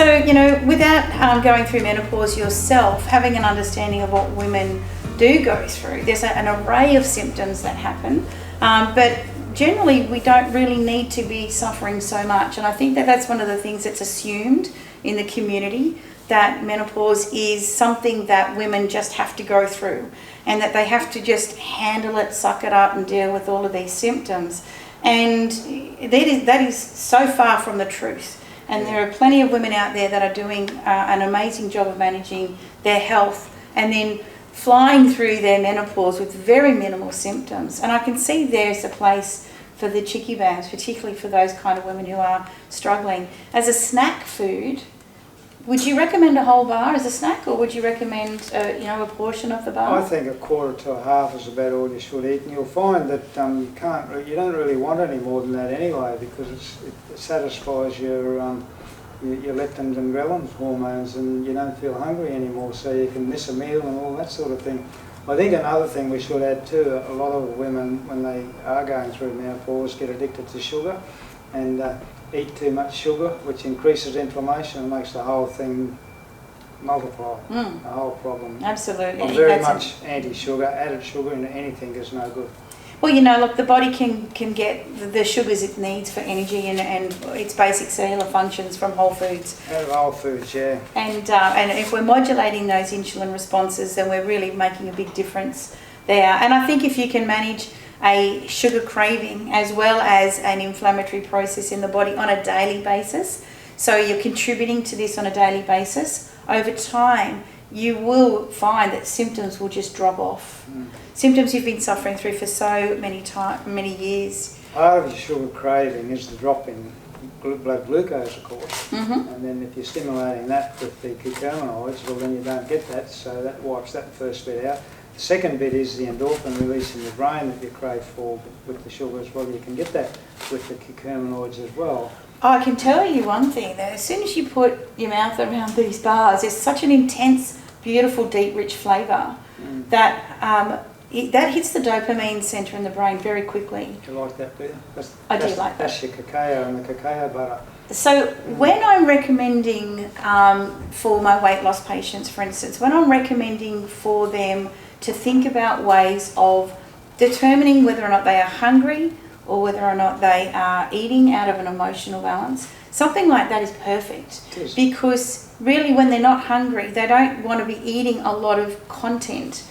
So, without going through menopause yourself, having an understanding of what women do go through, there's an array of symptoms that happen, but generally we don't really need to be suffering so much. And I think that that's one of the things that's assumed in the community, that menopause is something that women just have to go through and that they have to just handle it, suck it up and deal with all of these symptoms. And that is so far from the truth. And there are plenty of women out there that are doing an amazing job of managing their health and then flying through their menopause with very minimal symptoms. And I can see there's a place for the ChickiBams, particularly for those kind of women who are struggling. As a snack food, would you recommend a whole bar as a snack, or would you recommend a portion of the bar? I think a quarter to a half is about all you should eat, and you'll find that you don't really want any more than that anyway, because it satisfies your leptins and ghrelin hormones, and you don't feel hungry anymore, so you can miss a meal and all that sort of thing. I think another thing we should add too, a lot of women when they are going through menopause get addicted to sugar and eat too much sugar, which increases inflammation and makes the whole thing multiply, the whole problem. Absolutely. I'm very much anti-sugar. Added sugar into anything is no good. Well, look, the body can get the sugars it needs for energy and its basic cellular functions from whole foods. Out of whole foods, yeah. And if we're modulating those insulin responses, then we're really making a big difference there. And I think if you can manage a sugar craving as well as an inflammatory process in the body on a daily basis, so you're contributing to this on a daily basis, over time you will find that symptoms will just drop off. Symptoms you've been suffering through for so many years. Part of your sugar craving is the drop in blood glucose, of course, and then if you're stimulating that with the curcuminoids, well then you don't get that, so that wipes that first bit out. The second bit is the endorphin release in your brain that you crave for with the sugar as well. You can get that with the curcuminoids as well. I can tell you one thing, that as soon as you put your mouth around these bars, there's such an intense, beautiful, deep, rich flavour that that hits the dopamine centre in the brain very quickly. Do you like that, do you? I do like that. That's your cacao and the cacao butter. So when I'm recommending for my weight loss patients, for instance, when I'm recommending for them to think about ways of determining whether or not they are hungry or whether or not they are eating out of an emotional balance, something like that is perfect. Because really when they're not hungry, they don't want to be eating a lot of content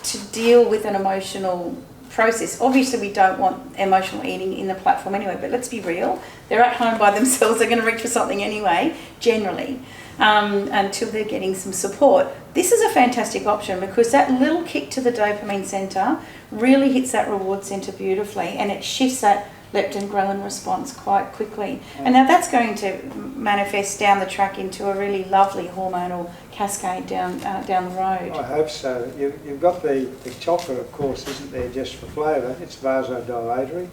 to deal with an emotional process. Obviously we don't want emotional eating in the platform anyway, but let's be real, they're at home by themselves, they're going to reach for something anyway, generally, until they're getting some support. This is a fantastic option because that little kick to the dopamine centre really hits that reward centre beautifully, and it shifts that leptin ghrelin response quite quickly. And now that's going to manifest down the track into a really lovely hormonal cascade down the road. I hope so. You've got the chocolate, of course, isn't there just for flavour. It's vasodilatory.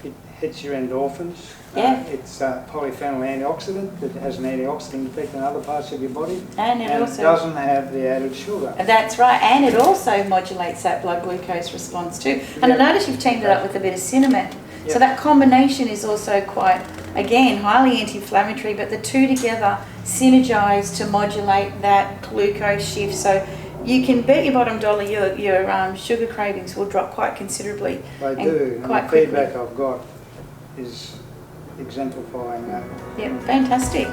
It hits your endorphins. It's a polyphenol antioxidant that has an antioxidant effect in other parts of your body. And it doesn't have the added sugar. That's right. And it also modulates that blood glucose response too. And I notice you've teamed it up with a bit of cinnamon. So that combination is also quite, again, highly anti-inflammatory, but the two together synergize to modulate that glucose shift. So you can bet your bottom dollar your sugar cravings will drop quite considerably. They do, and the feedback I've got is exemplifying that. Yeah, fantastic.